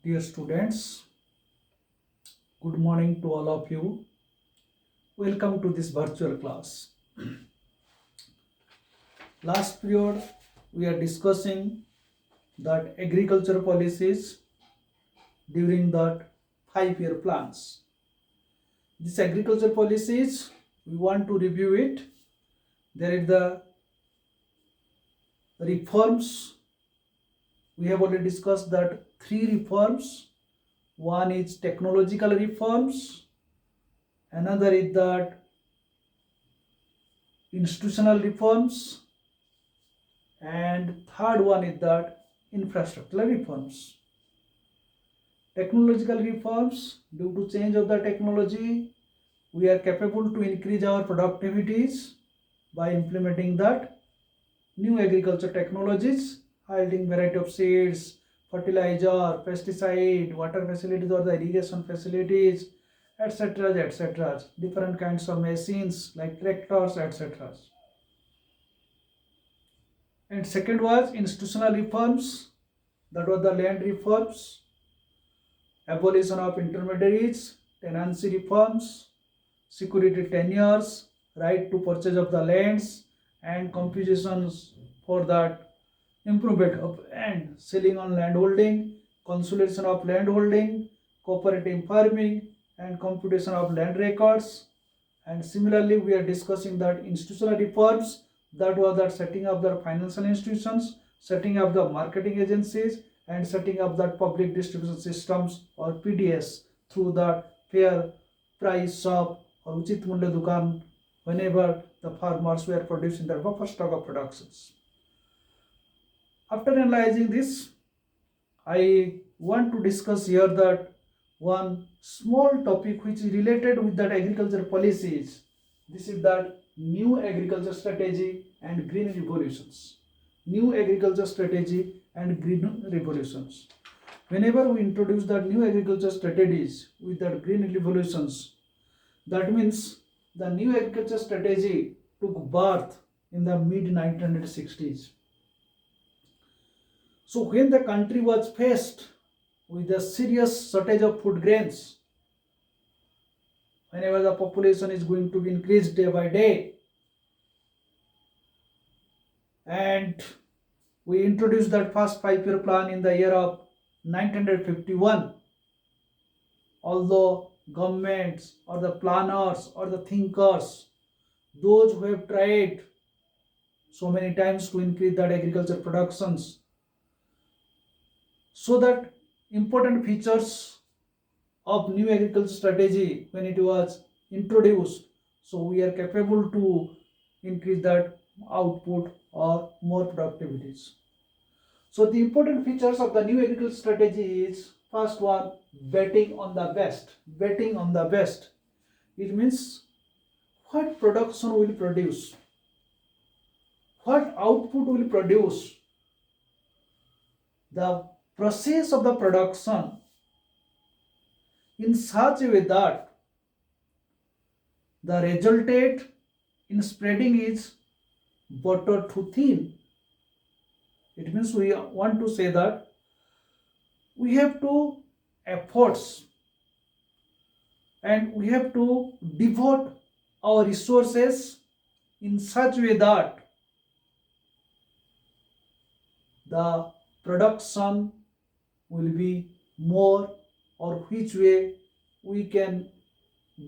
Dear students, good morning to all of you. Welcome to this virtual class. Last period, we are discussing that agriculture policies during that 5-year plans. This agriculture policies, we want to review it. There is the reforms. We have already discussed that 3 reforms. One is technological reforms. Another is that institutional reforms, and third one is that infrastructural reforms. Technological reforms, due to change of the technology, we are capable to increase our productivities by implementing that new agriculture technologies, yielding variety of seeds, fertilizer, pesticide, water facilities or the irrigation facilities, etc. Different kinds of machines like tractors, etc. And second was institutional reforms, that was the land reforms, abolition of intermediaries, tenancy reforms, security tenures, right to purchase of the lands, and compensations for that improvement of and selling on landholding, consolidation of landholding, cooperative farming, and computation of land records. And similarly, we are discussing that institutional reforms, that was that setting up the financial institutions, setting up the marketing agencies, and setting up that public distribution systems or PDS through the fair price shop or Uchit Mulya Dukan whenever the farmers were producing their buffer stock of productions. After analyzing this, I want to discuss here that one small topic which is related with that agriculture policies. This is that new agriculture strategy and green revolutions. New agriculture strategy and green revolutions. Whenever we introduce that new agriculture strategies with that green revolutions, that means the new agriculture strategy took birth in the mid 1960s. So when the country was faced with a serious shortage of food grains, whenever the population is going to be increased day by day, and we introduced that first 5-year plan in the year of 1951, although governments or the planners or the thinkers, those who have tried so many times to increase that agriculture productions, so that important features of new agriculture strategy when it was introduced, so we are capable to increase that output or more productivities. So the important features of the new agriculture strategy is, first one, betting on the best. Betting on the best, it means what production will produce, what output will produce, the process of the production in such a way that the resultant in spreading is butter too thin. It means we want to say that we have to efforts and we have to devote our resources in such a way that the production will be more, or which way we can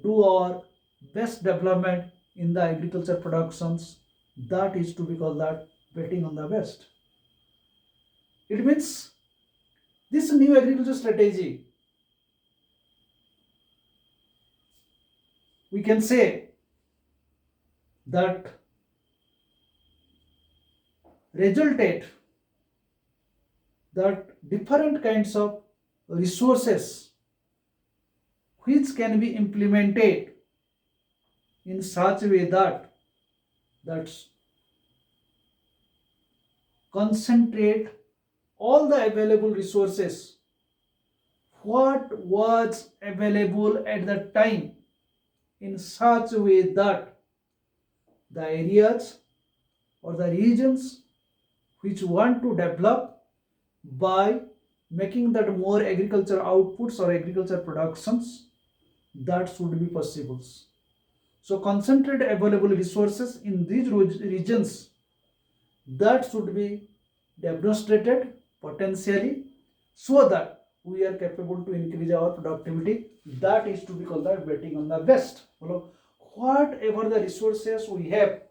do our best development in the agriculture productions. That is to be called that betting on the best. It means this new agriculture strategy, we can say that resulted that different kinds of resources which can be implemented in such a way that concentrate all the available resources what was available at the time in such a way that the areas or the regions which want to develop by making that more agriculture outputs or agriculture productions, that should be possible. So concentrated available resources in these regions, that should be demonstrated potentially, so that we are capable to increase our productivity. That is to be called the betting on the best. Whatever the resources we have,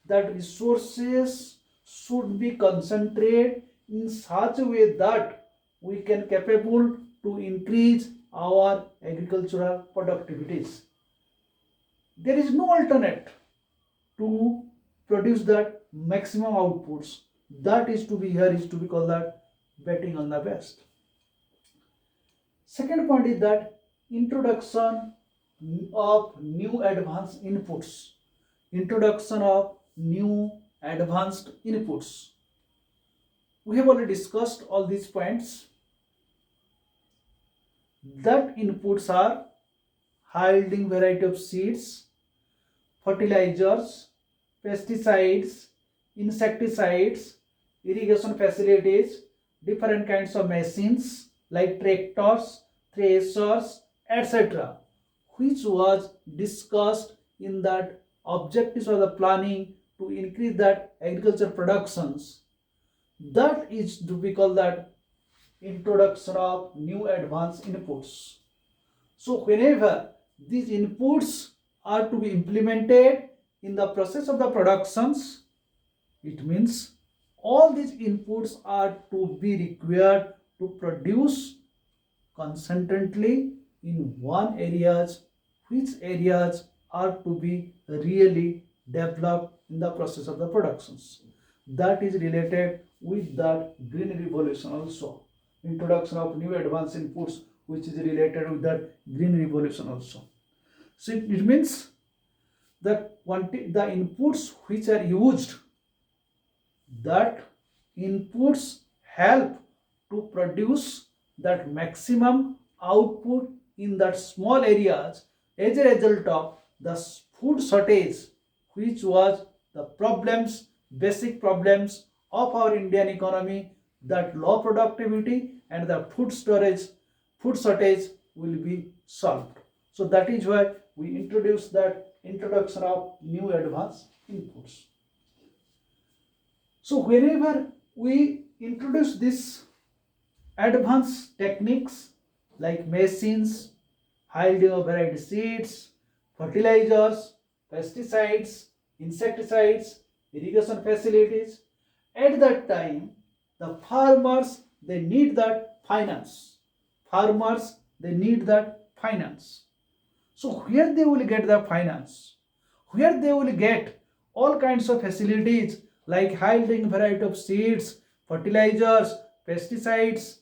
that resources should be concentrated in such a way that we can capable to increase our agricultural productivities. There is no alternate to produce that maximum outputs. That is to be here is to be called that betting on the best. Second point is that introduction of new advanced inputs. Introduction of new advanced inputs. We have already discussed all these points. That inputs are high yielding variety of seeds, fertilizers, pesticides, insecticides, irrigation facilities, different kinds of machines like tractors, threshers, etc., which was discussed in that objectives of the planning to increase that agriculture productions. That is to be called that introduction of new advanced inputs. So whenever these inputs are to be implemented in the process of the productions, it means all these inputs are to be required to produce concentratedly in one areas, which areas are to be really developed in the process of the productions. That is related with that green revolution also. Introduction of new advanced inputs, which is related with that green revolution also. So it means that the inputs which are used, that inputs help to produce that maximum output in that small areas as a result of the food shortage, which was the problems, basic problems of our Indian economy, that low productivity and the food shortage will be solved. So that is why we introduce that introduction of new advanced inputs. So whenever we introduce this advanced techniques like machines, high yielding variety seeds, fertilizers, pesticides, insecticides, irrigation facilities, at that time the farmers, they need that finance. Farmers, they need that finance. So where they will get the finance? Where they will get all kinds of facilities like high yielding variety of seeds, fertilizers, pesticides,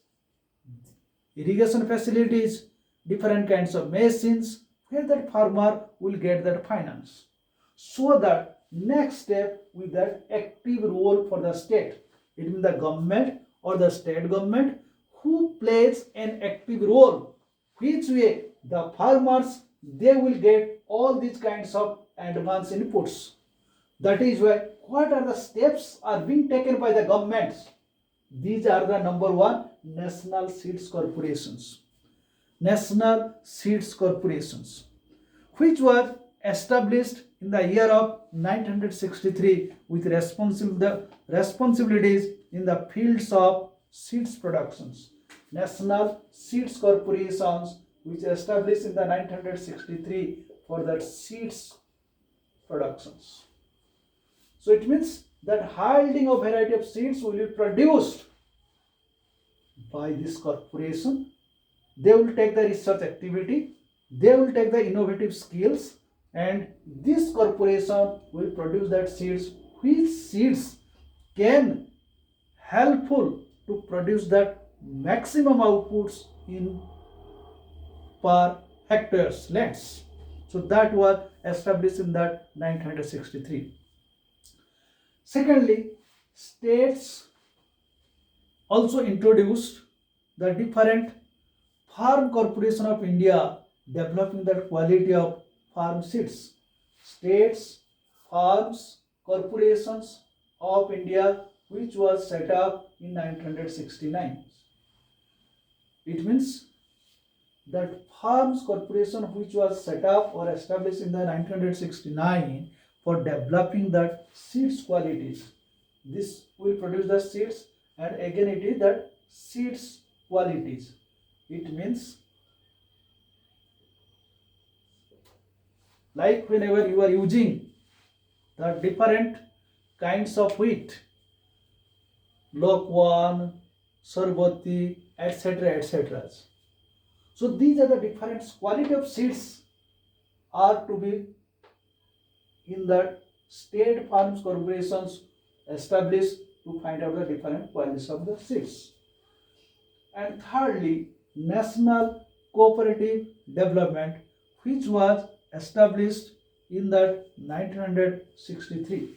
irrigation facilities, different kinds of machines, where that farmer will get that finance. So that next step with that active role for the state. It means the government or the state government who plays an active role, which way the farmers, they will get all these kinds of advanced inputs. That is why what are the steps are being taken by the governments? These are the number one, national seeds corporations. National seeds corporations, which was established in the year of 1963 with responsibilities in the fields of seeds productions. National seeds corporations, which established in the 1963 for the seeds productions. So it means that high yielding of variety of seeds will be produced by this corporation. They will take the research activity, they will take the innovative skills, and this corporation will produce that seeds, which seeds can helpful to produce that maximum outputs in per hectares lands. So that was established in that 1963. Secondly, states also introduced the different Farm Corporation of India developing the quality of farm seeds. States, farms, corporations of India, which was set up in 1969. It means that Farms Corporation, which was set up or established in the 1969 for developing the seeds qualities. This will produce the seeds, and again it is that seeds qualities. It means like whenever you are using the different kinds of wheat, Lokwan, Sarbati, etc., etc. So these are the different quality of seeds are to be in the state farms corporations established to find out the different qualities of the seeds. And thirdly, national cooperative development, which was established in the 1963.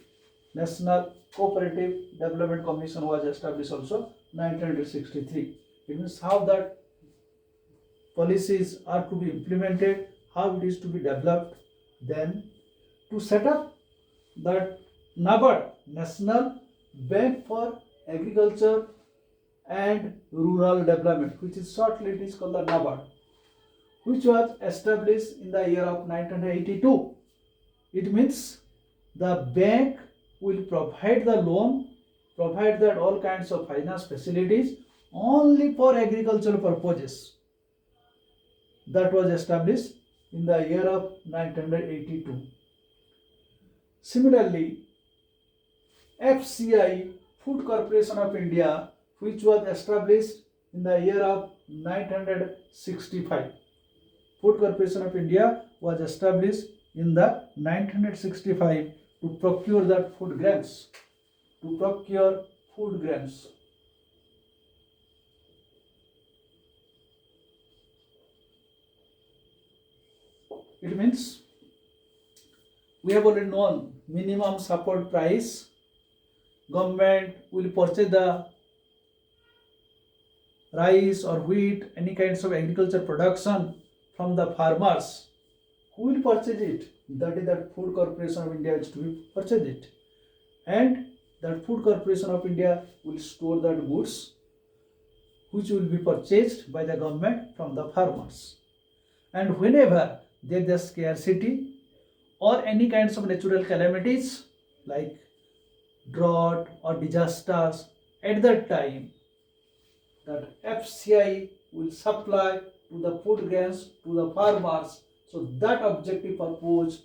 National Cooperative Development Commission was established also 1963. It means how that policies are to be implemented, how it is to be developed. Then to set up that NABARD, National Bank for Agriculture and Rural Development, which is shortly it is called the NABARD, which was established in the year of 1982. It means the bank will provide the loan, provide that all kinds of finance facilities only for agricultural purposes. That was established in the year of 1982. Similarly, FCI, Food Corporation of India, which was established in the year of 1965. Food Corporation of India was established in the 1965 to procure that food grains. To procure food grains. It means we have already known minimum support price. Government will purchase the rice or wheat, any kinds of agriculture production from the farmers. Who will purchase it? That is that Food Corporation of India is to purchase it. And that Food Corporation of India will store that goods which will be purchased by the government from the farmers. And whenever there is a scarcity or any kinds of natural calamities like drought or disasters, at that time that FCI will supply to the food grains to the farmers. So that objective purpose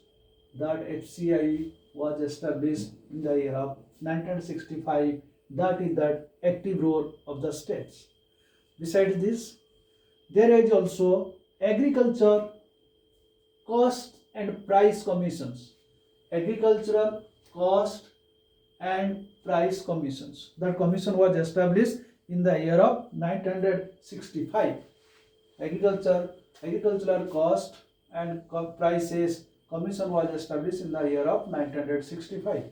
that FCI was established in the year of 1965. That is that active role of the states. Besides this, there is also agriculture cost and price commissions. Agricultural cost and price commissions. That commission was established in the year of 1965. Agricultural cost and prices commission was established in the year of 1965.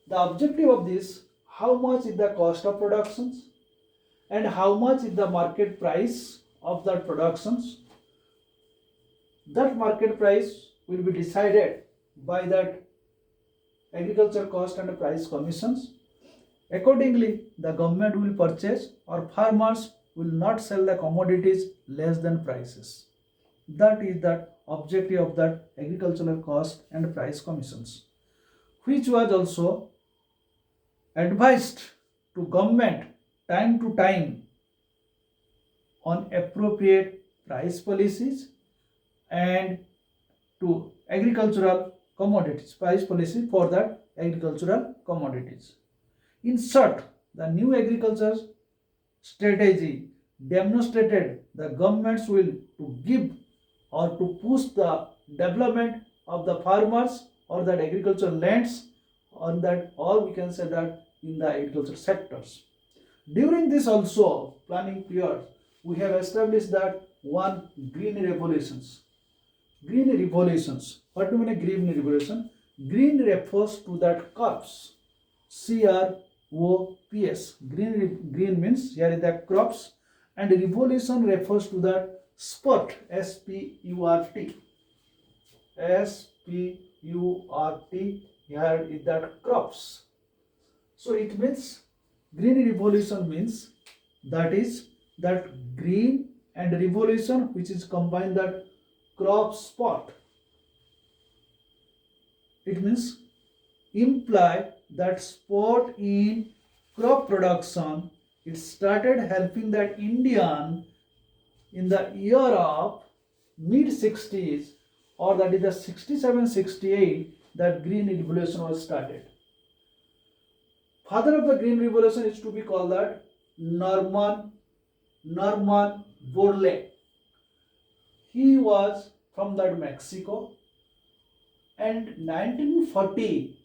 The objective of this, how much is the cost of productions and how much is the market price of that productions. That market price will be decided by that agriculture cost and price commissions. Accordingly, the government will purchase or farmers will not sell the commodities less than prices. That is the objective of that agricultural cost and price commissions, which was also advised to government time to time on appropriate price policies and to agricultural commodities, price policy for that agricultural commodities. In short, the new agriculture strategy demonstrated the governments will to give or to push the development of the farmers or that agricultural lands on that, or we can say that in the agriculture sectors. During this also planning period, we have established that one green revolutions. Green revolutions. What do you mean green revolution? Green refers to that crops. CROPS. Green means here is the crops, and revolution refers to that spurt. SPURT. Here is that crops. So it means green revolution means that is that green and revolution, which is combined that crop spot. It means imply that spot in crop production. It started helping that Indian in the year of mid 60s, or that is the 67-68, that green revolution was started. Father of the green revolution is to be called that Norman Borlaug. He was from that Mexico, and 1940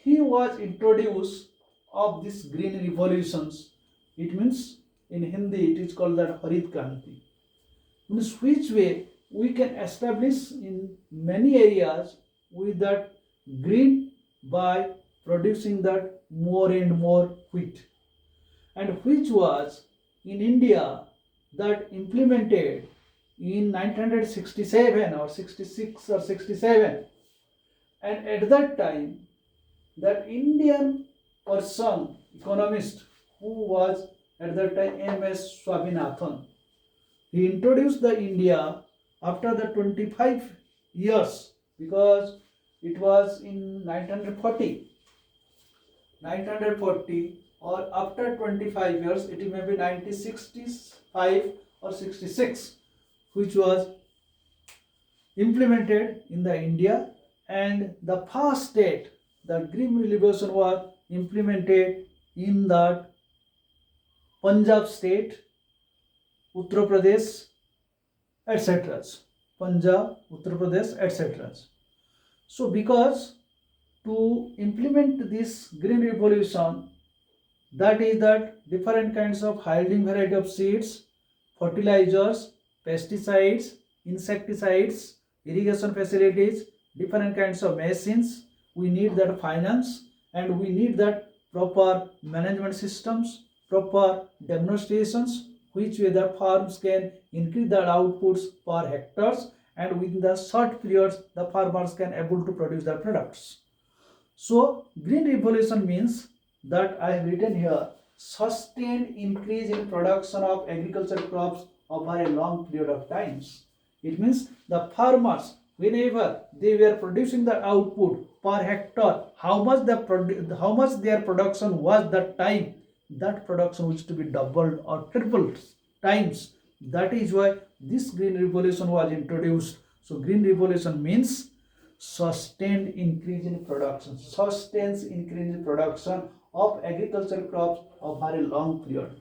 he was introduced of this green revolutions. It means in Hindi it is called that Harit Kranti. Means which way we can establish in many areas with that green by producing that more and more wheat, and which was in India that implemented in 1967 or 66 or 67. And at that time, that Indian person, economist, who was at that time M.S. Swaminathan, he introduced the India after the 25 years, because it was in 1940 or after 25 years, it may be 1965 or 66, which was implemented in the India. And the first state, the green revolution was implemented in the Punjab state, Uttar Pradesh, etc. Punjab, Uttar Pradesh, etc. So because to implement this green revolution, that is that different kinds of yielding variety of seeds, fertilizers, pesticides, insecticides, irrigation facilities, different kinds of machines, we need that finance, and we need that proper management systems, proper demonstrations, which way the farms can increase their outputs per hectares, and within the short periods the farmers can able to produce their products. So green revolution means that I have written here, sustained increase in production of agricultural crops over a long period of times. It means the farmers, whenever they were producing the output per hectare, how much their production was that time, that production was to be doubled or tripled times. That is why this green revolution was introduced. So green revolution means sustained increase in production, sustains increase in production of agricultural crops over a long period.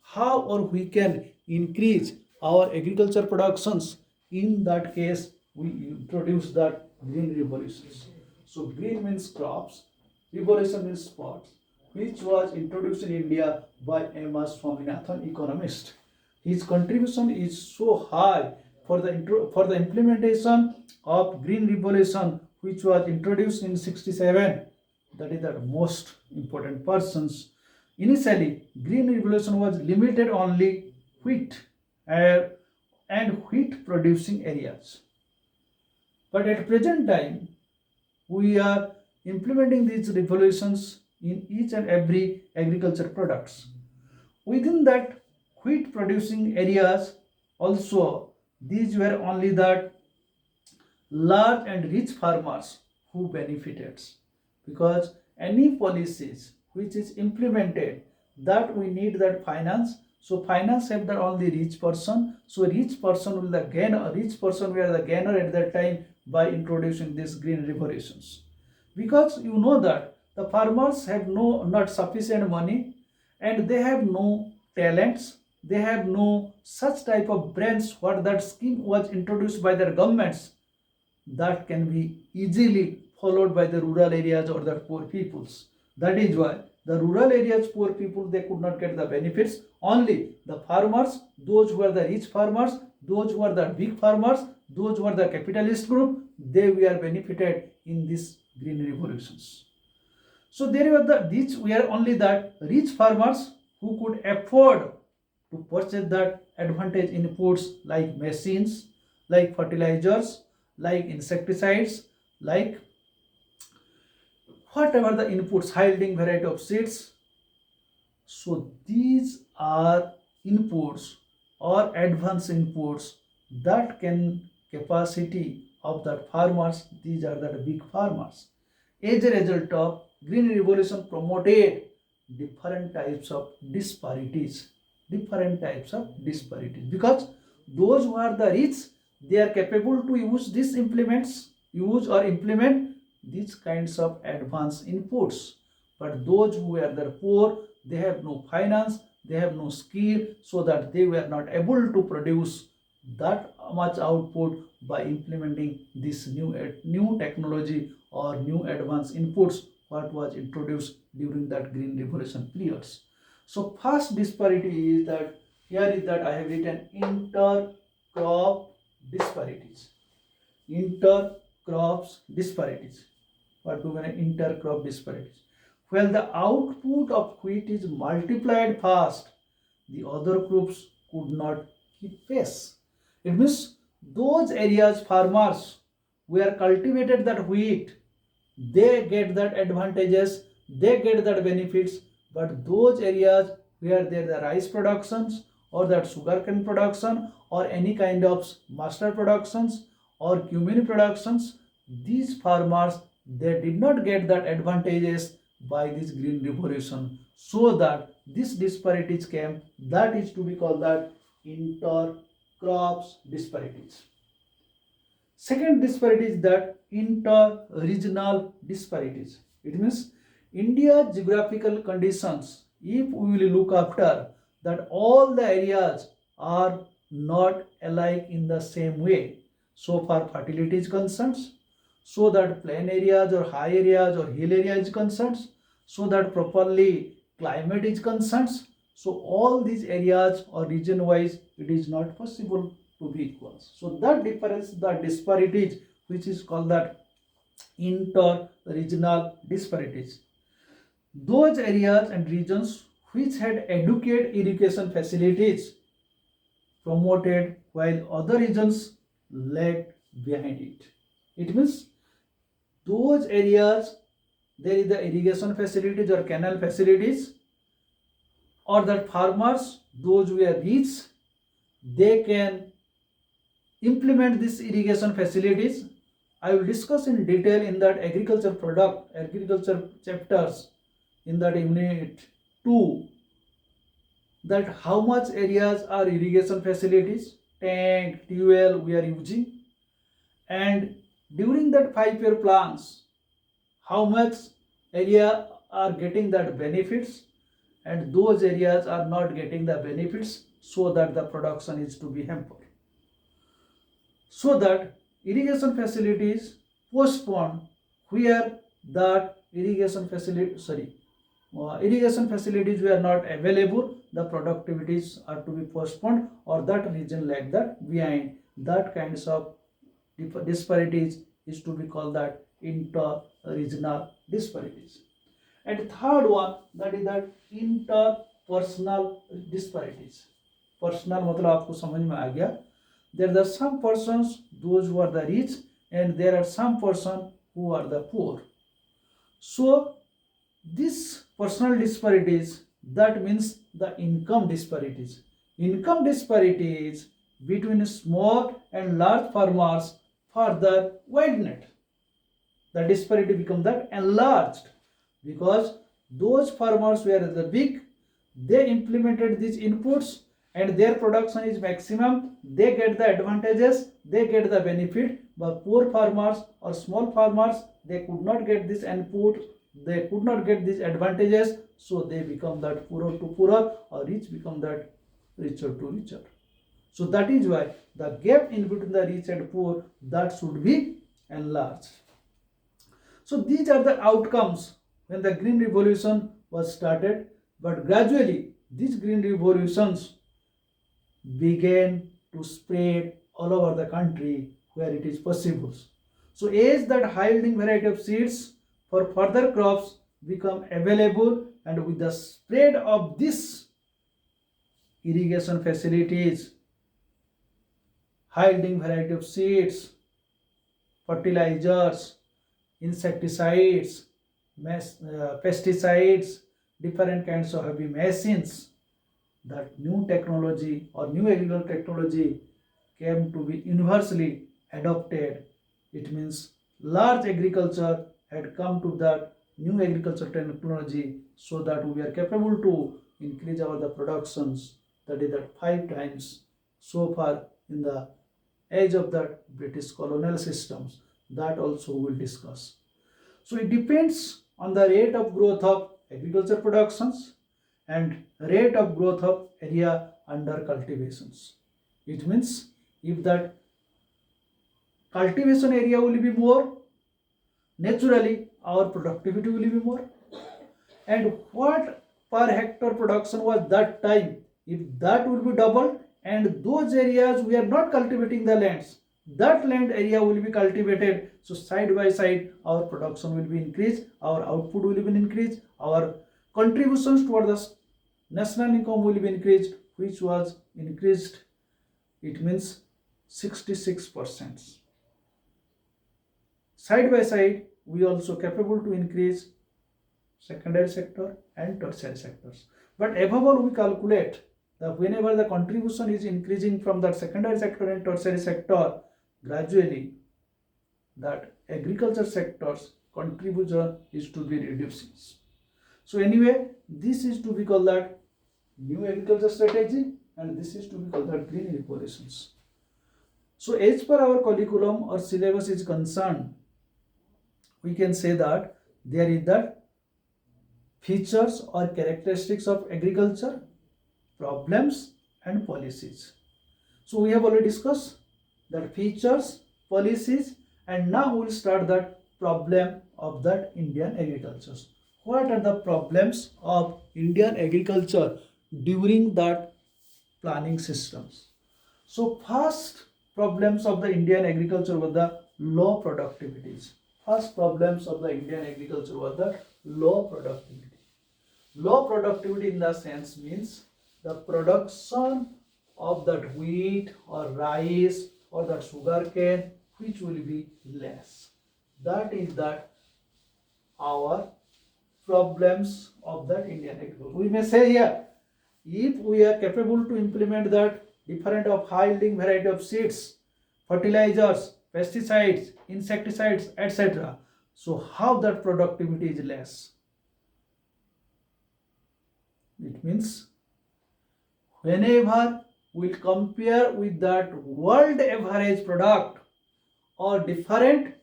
How or we can increase our agriculture productions? In that case, we introduce that green revolutions. So green means crops, revolution means spots, which was introduced in India by M.S. Swaminathan, economist. His contribution is so high for the implementation of green revolution, which was introduced in 67. That is the most important persons. Initially, green revolution was limited only wheat and wheat producing areas. But at present time, we are implementing these revolutions in each and every agriculture products. Within that wheat producing areas also, these were only that large and rich farmers who benefited, because any policies which is implemented, that we need that finance. So finance have the only rich person. So rich person will the gainer. Rich person were the gainer at that time by introducing these green revolutions, because you know that the farmers have not sufficient money, and they have no talents. They have no such type of brains. What that scheme was introduced by their governments, that can be easily followed by the rural areas or the poor peoples. That is why the rural areas poor people, they could not get the benefits. Only the farmers, those who are the rich farmers, those who are the big farmers, those who are the capitalist group, they were benefited in these green revolutions. So there were these were only that rich farmers who could afford to purchase that advantage inputs like machines, like fertilizers, like insecticides, like whatever the inputs, yielding variety of seeds. So these are inputs or advanced inputs that can capacity of the farmers. These are the big farmers. As a result of green revolution promoted different types of disparities, because those who are the rich, they are capable to use or implement these kinds of advanced inputs, but those who are the poor, they have no finance, they have no skill, so that they were not able to produce that much output by implementing this new technology or new advanced inputs what was introduced during that green revolution periods. So first disparity is that here is that I have written intercrop disparities. Intercrops disparities. What do we mean intercrop disparities? When the output of wheat is multiplied fast, the other crops could not keep pace. It means those areas farmers where cultivated that wheat, they get that advantages, they get that benefits, but those areas where there the rice productions or that sugarcane production or any kind of mustard productions or cumin productions, these farmers, they did not get that advantages by this green revolution, so that this disparities came, that is to be called that intercrops disparities. Second disparity is that inter-regional disparities. It means India's geographical conditions, if we will look after that all the areas are not alike in the same way. So far fertility is concerned, so that plain areas or high areas or hill area is concerned, so that properly climate is concerned. So all these areas or region wise, it is not possible to be equal. So that difference, the disparities, which is called that inter-regional disparities. Those areas and regions which had adequate irrigation facilities promoted while other regions lagged behind it. It means those areas there is the irrigation facilities or canal facilities, or that farmers, those who are rich, they can implement these irrigation facilities. I will discuss in detail in that agriculture chapters in that unit 2, that how much areas are irrigation facilities, tank, tubewell we are using, and during that 5-year plans, how much area are getting that benefits and those areas are not getting the benefits, so that the production is to be hampered. So that irrigation facilities postponed where that irrigation facilities were not available, the productivities are to be postponed, or that region like that behind. That kinds of disparities is to be called that inter-regional disparities. And third one, that is that interpersonal disparities. Personal मतलब आपको समझ में आ गया. There are some persons, those who are the rich, and there are some persons who are the poor. So this personal disparities, that means the income disparities. Income disparities between small and large farmers further widened. The disparity becomes that enlarged, because those farmers were the big, they implemented these inputs and their production is maximum, they get the advantages, they get the benefit, but poor farmers or small farmers, they could not get this input, they could not get these advantages, so they become that poorer to poorer, or rich become that richer to richer. So that is why the gap in between the rich and poor, that should be enlarged. So these are the outcomes when the green revolution was started, but gradually these green revolutions began to spread all over the country where it is possible. So as that high yielding variety of seeds for further crops become available, and with the spread of this irrigation facilities, high yielding variety of seeds, fertilizers, insecticides, pesticides, different kinds of heavy machines. That new technology or new agricultural technology came to be universally adopted. It means large agriculture had come to that new agricultural technology, so that we are capable to increase our the productions, that is that 5 times so far in the age of that British colonial systems. That also we will discuss. So it depends on the rate of growth of agriculture productions and rate of growth of area under cultivations. It means if that cultivation area will be more, naturally our productivity will be more. And what per hectare production was that time, if that will be doubled, and those areas we are not cultivating the lands, that land area will be cultivated, so side by side our production will be increased, our output will be increased, our contributions toward the national income will be increased, which was increased, it means 66%. Side by side we also capable to increase secondary sector and tertiary sectors. But above all, we calculate that whenever the contribution is increasing from that secondary sector and tertiary sector, gradually that agriculture sector's contribution is to be reducing. So anyway, this is to be called that new agriculture strategy, and this is to be called that green revolutions. So as per our curriculum or syllabus is concerned, we can say that there is that features or characteristics of agriculture, problems and policies. So we have already discussed that features, policies, and now we will start that problem of that Indian agriculture. What are the problems of Indian agriculture during that planning systems? So first problems of the Indian agriculture were the low productivities. First problems of the Indian agriculture were the low productivity. Low productivity in the sense means the production of that wheat or rice or that sugarcane, which will be less. That is that our problems of that Indian agriculture. We may say here, if we are capable to implement that different of high yielding variety of seeds, fertilizers, pesticides, insecticides, etc. So how that productivity is less? It means whenever we compare with that world average product or different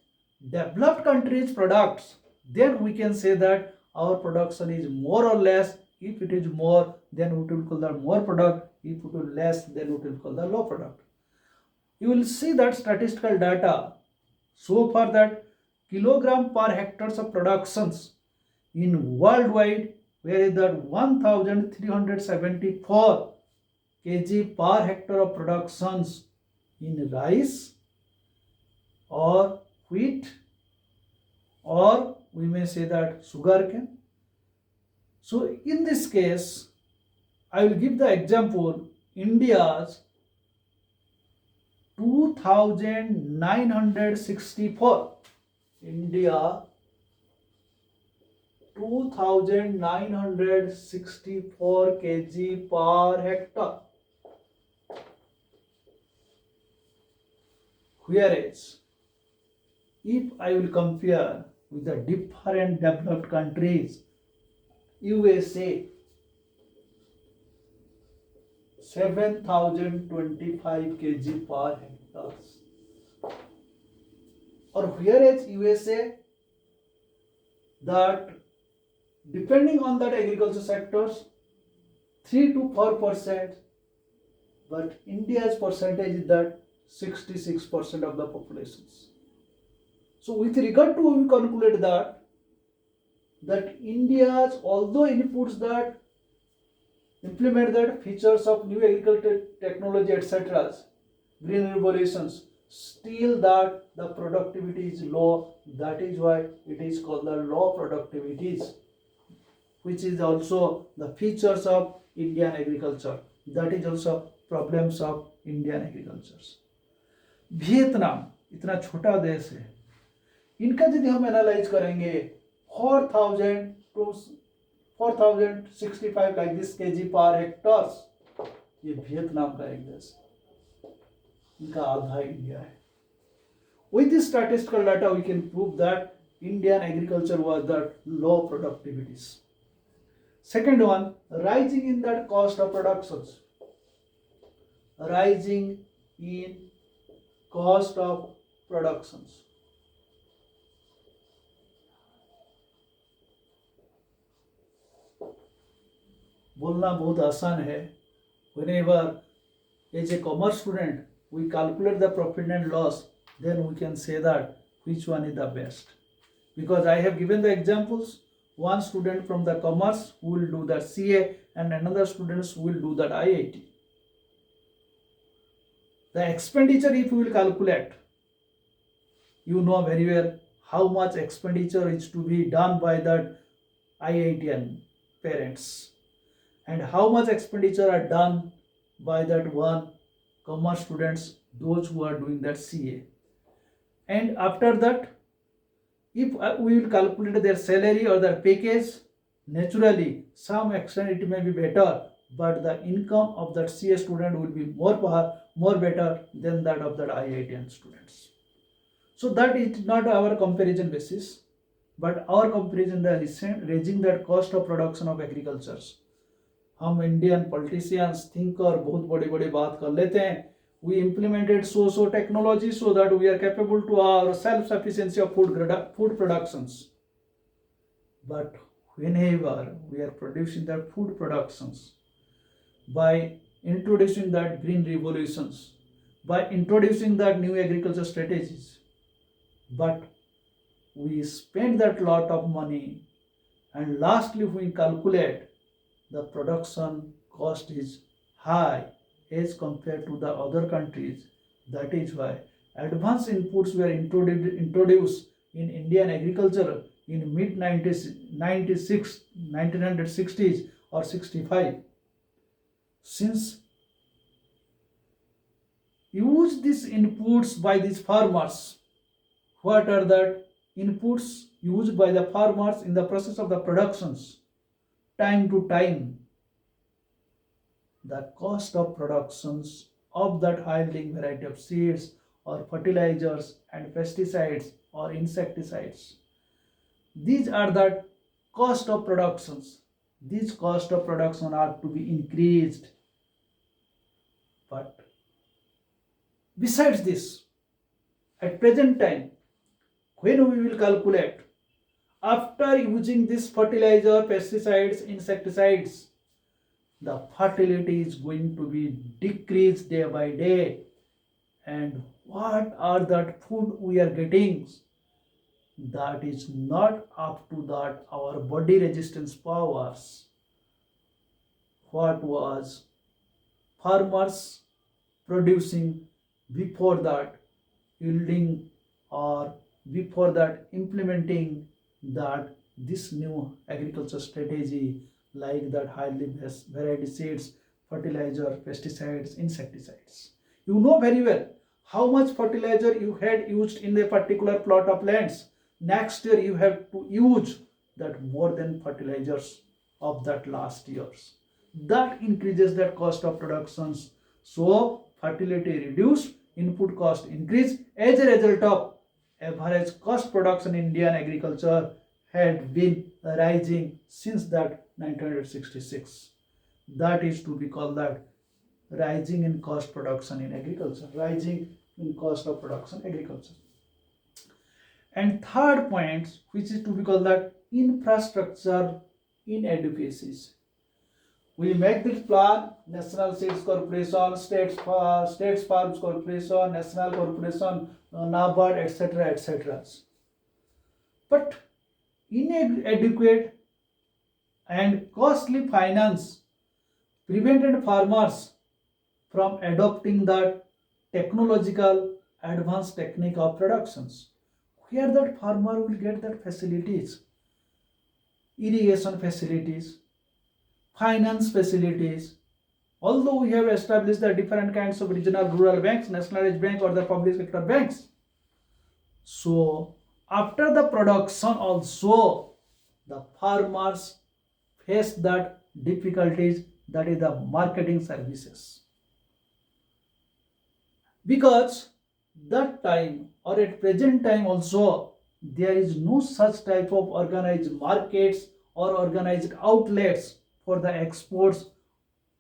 developed countries products, then we can say that our production is more or less. If it is more, then we will call that more product. If it is less, then we will call that low product. You will see that statistical data so far that kilogram per hectares of productions in worldwide, where is that 1374 kg per hectare of productions in rice or wheat, or we may say that sugarcane. So in this case, I will give the example India's 2964. India 2964 kg per hectare. Whereas if I will compare with the different developed countries, USA 7025 kg per hectares, or whereas USA that depending on that agriculture sectors 3 to 4%, but India's percentage is that 66% of the populations. So with regard to, we calculate that India's, although inputs that implement that features of new agricultural technology, etc., green revolutions, still that the productivity is low. That is why it is called the low productivities, which is also the features of Indian agriculture. That is also problems of Indian agriculture. Vietnam इतना छोटा देश है, इनका यदि हम analyse करेंगे 4000 to 4065 like this kg per hectares. ये Vietnam का एक देश, इनका आधा इंडिया है. With this statistical data, we can prove that Indian agriculture was that low productivities. Second one, rising in that cost of productions. Rising in cost of productions. बोलना बहुत आसान है. Whenever as a commerce student we calculate the profit and loss, then we can say that which one is the best. Because I have given the examples, one student from the commerce who will do that CA and another students who will do that IIT. The expenditure if you will calculate, you know very well how much expenditure is to be done by that IITian parents and how much expenditure are done by that one commerce students, those who are doing that CA. And after that, if we will calculate their salary or their package, naturally some extent it may be better, but the income of that CA student will be more better than that of that IITian students. So that is not our comparison basis, but our comparison the raising that cost of production of agriculture. हम Indian politicians thinker बहुत बड़ी बड़ी बात कर लेते हैं. We implemented so technology so that we are capable to our self-sufficiency of food productions. But whenever we are producing that food productions by introducing that green revolutions, by introducing that new agriculture strategies, but we spend that lot of money and lastly we calculate the production cost is high as compared to the other countries. That is why advanced inputs were introduced in Indian agriculture in mid 1960s or 65. Since use these inputs by these farmers, what are the inputs used by the farmers in the process of the productions? Time to time, the cost of productions of that high-yielding variety of seeds or fertilizers and pesticides or insecticides. These are the cost of productions. These cost of production are to be increased. But besides this, at present time, when we will calculate after using this fertilizer, pesticides, insecticides, the fertility is going to be decreased day by day. And what are that food we are getting? That is not up to that our body resistance powers. What was farmers producing before that yielding or before that implementing that this new agriculture strategy like that highly variety seeds, fertilizer, pesticides, insecticides. You know very well how much fertilizer you had used in a particular plot of lands. Next year you have to use that more than fertilizers of that last years. That increases that cost of productions. So fertility reduced, input cost increase. As a result of average cost production in Indian agriculture had been rising since that 1966. That is to be called that rising in cost production in agriculture, rising in cost of production agriculture. And third point, which is to be called that infrastructure inadequacies. We make this plan, National Seeds Corporation, States Farms Corporation, National Corporation, NABARD, etc., etc. But inadequate and costly finance prevented farmers from adopting the technological advanced technique of productions. Where that farmer will get that facilities, irrigation facilities, finance facilities. Although we have established the different kinds of regional rural banks, nationalized bank or the public sector banks. So after the production also the farmers face that difficulties, that is the marketing services. Because that time or at present time also there is no such type of organized markets or organized outlets for the exports.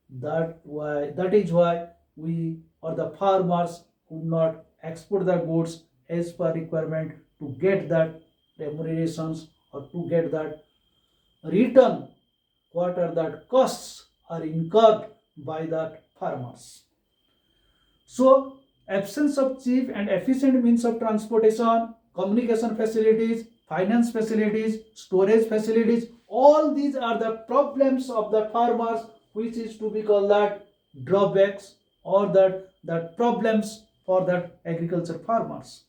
That is why we or the farmers could not export the goods as per requirement to get that remunerations or to get that return what are that costs are incurred by the farmers. So, absence of cheap and efficient means of transportation, communication facilities, finance facilities, storage facilities, all these are the problems of the farmers, which is to be called that drawbacks or that problems for that agriculture farmers.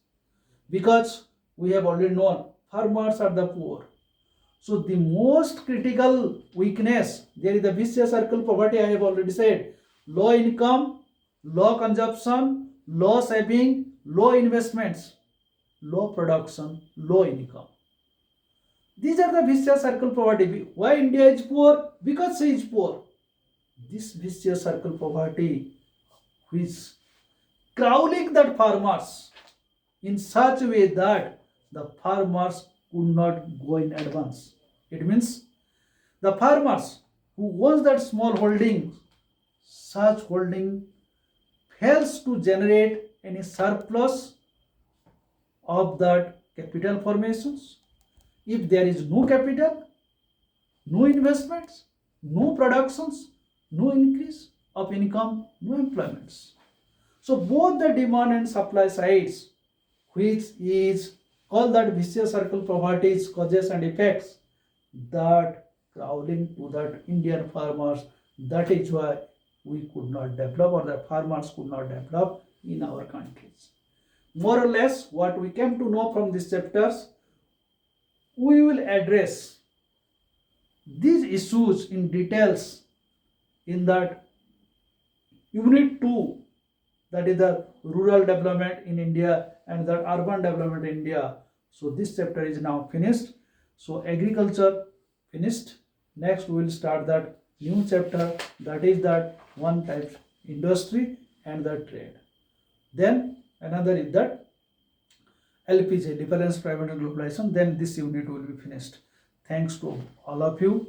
Because we have already known farmers are the poor. So the most critical weakness, there is the vicious circle poverty, I have already said. Low income, low consumption, low saving, low investments, low production, low income. These are the vicious circle poverty. Why India is poor? Because she is poor. This vicious circle poverty which crawling that farmers in such a way that the farmers could not go in advance. It means the farmers who owns that small holding, such holding fails to generate any surplus of that capital formations. If there is no capital, no investments, no productions, no increase of income, no employments. So both the demand and supply sides, which is called that vicious circle poverty's causes and effects, that crawling to that Indian farmers, that is why we could not develop or the farmers could not develop in our countries. More or less what we came to know from these chapters, we will address these issues in details in that unit 2, that is the rural development in India and the urban development in India. So this chapter is now finished. So agriculture finished. Next we will start that new chapter, that is that one type industry and the trade. Then another is that LPG, liberalized private and globalization. Then this unit will be finished. Thanks to all of you.